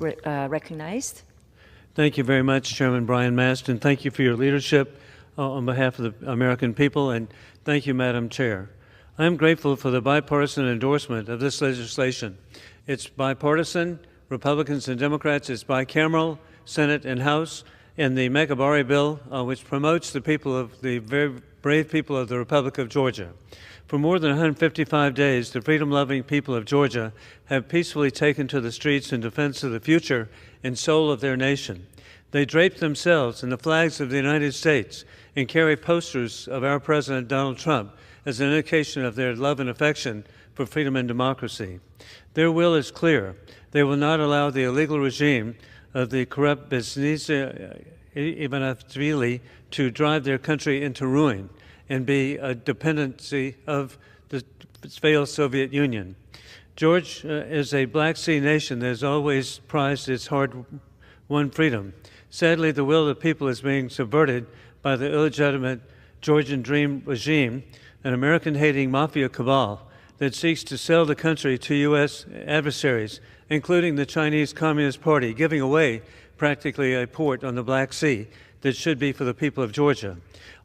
Recognized. Thank you very much, Chairman Brian Mast, and thank you for your leadership on behalf of the American people, and thank you, Madam Chair. I am grateful for the bipartisan endorsement of this legislation. It's bipartisan, Republicans and Democrats, it's bicameral, Senate and House, and the M.E.G.O.B.A.R.I bill, which promotes the people of the very brave people of the Republic of Georgia. For more than 155 days, the freedom-loving people of Georgia have peacefully taken to the streets in defense of the future and soul of their nation. They drape themselves in the flags of the United States and carry posters of our President Donald Trump as an indication of their love and affection for freedom and democracy. Their will is clear. They will not allow the illegal regime of the corrupt M.E.G.O.B.A.R.I to drive their country into ruin and be a dependency of the failed Soviet Union. Georgia is a Black Sea nation that has always prized its hard-won freedom. Sadly, the will of the people is being subverted by the illegitimate Georgian Dream regime, an American-hating mafia cabal that seeks to sell the country to U.S. adversaries, including the Chinese Communist Party, giving away practically a port on the Black Sea that should be for the people of Georgia.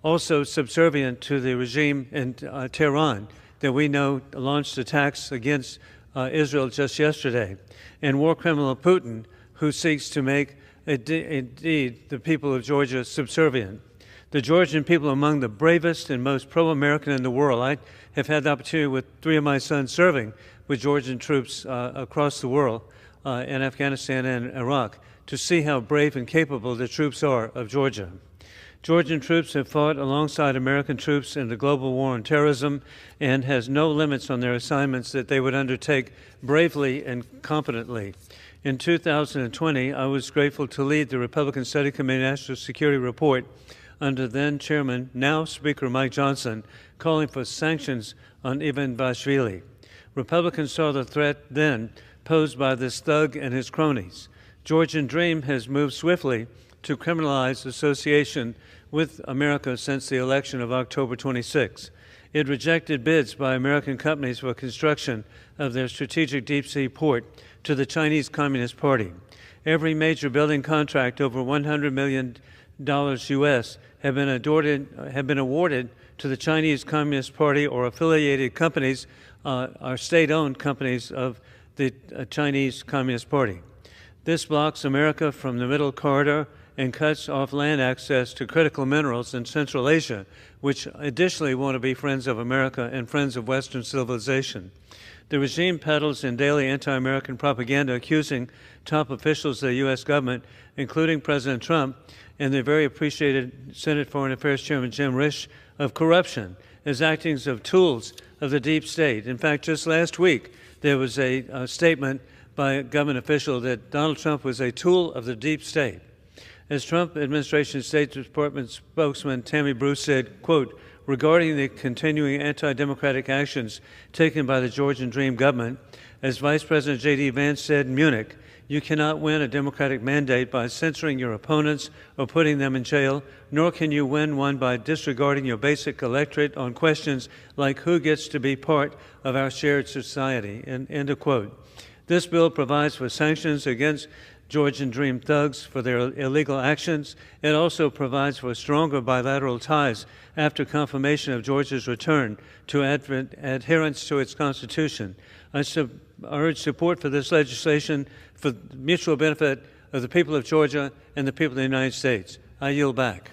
Also subservient to the regime in Tehran that we know launched attacks against Israel just yesterday, and war criminal Putin, who seeks to make indeed the people of Georgia subservient. The Georgian people are among the bravest and most pro-American in the world. I have had the opportunity with 3 of my sons serving with Georgian troops across the world in Afghanistan and Iraq to see how brave and capable the troops are of Georgia. Georgian troops have fought alongside American troops in the global war on terrorism and has no limits on their assignments that they would undertake bravely and competently. In 2020, I was grateful to lead the Republican Study Committee National Security Report under then Chairman, now Speaker Mike Johnson, calling for sanctions on Ivanishvili. Republicans saw the threat then posed by this thug and his cronies. Georgian Dream has moved swiftly to criminalize association with America since the election of October 26. It rejected bids by American companies for construction of their strategic deep-sea port to the Chinese Communist Party. Every major building contract over $100 million U.S. have been awarded to the Chinese Communist Party or affiliated companies, or state-owned companies of the Chinese Communist Party. This blocks America from the Middle Corridor and cuts off land access to critical minerals in Central Asia, which additionally want to be friends of America and friends of Western civilization. The regime peddles in daily anti-American propaganda accusing top officials of the U.S. government, including President Trump and the very appreciated Senate Foreign Affairs Chairman Jim Risch, of corruption as acting as tools of the deep state. In fact, just last week, there was a statement by a government official that Donald Trump was a tool of the deep state. As Trump administration State Department spokesman Tammy Bruce said, quote, regarding the continuing anti-democratic actions taken by the Georgian Dream government, as Vice President J.D. Vance said in Munich, you cannot win a democratic mandate by censoring your opponents or putting them in jail, nor can you win one by disregarding your basic electorate on questions like who gets to be part of our shared society, end of quote. This bill provides for sanctions against Georgian Dream thugs for their illegal actions. It also provides for stronger bilateral ties after confirmation of Georgia's return to adherence to its Constitution. I urge support for this legislation for the mutual benefit of the people of Georgia and the people of the United States. I yield back.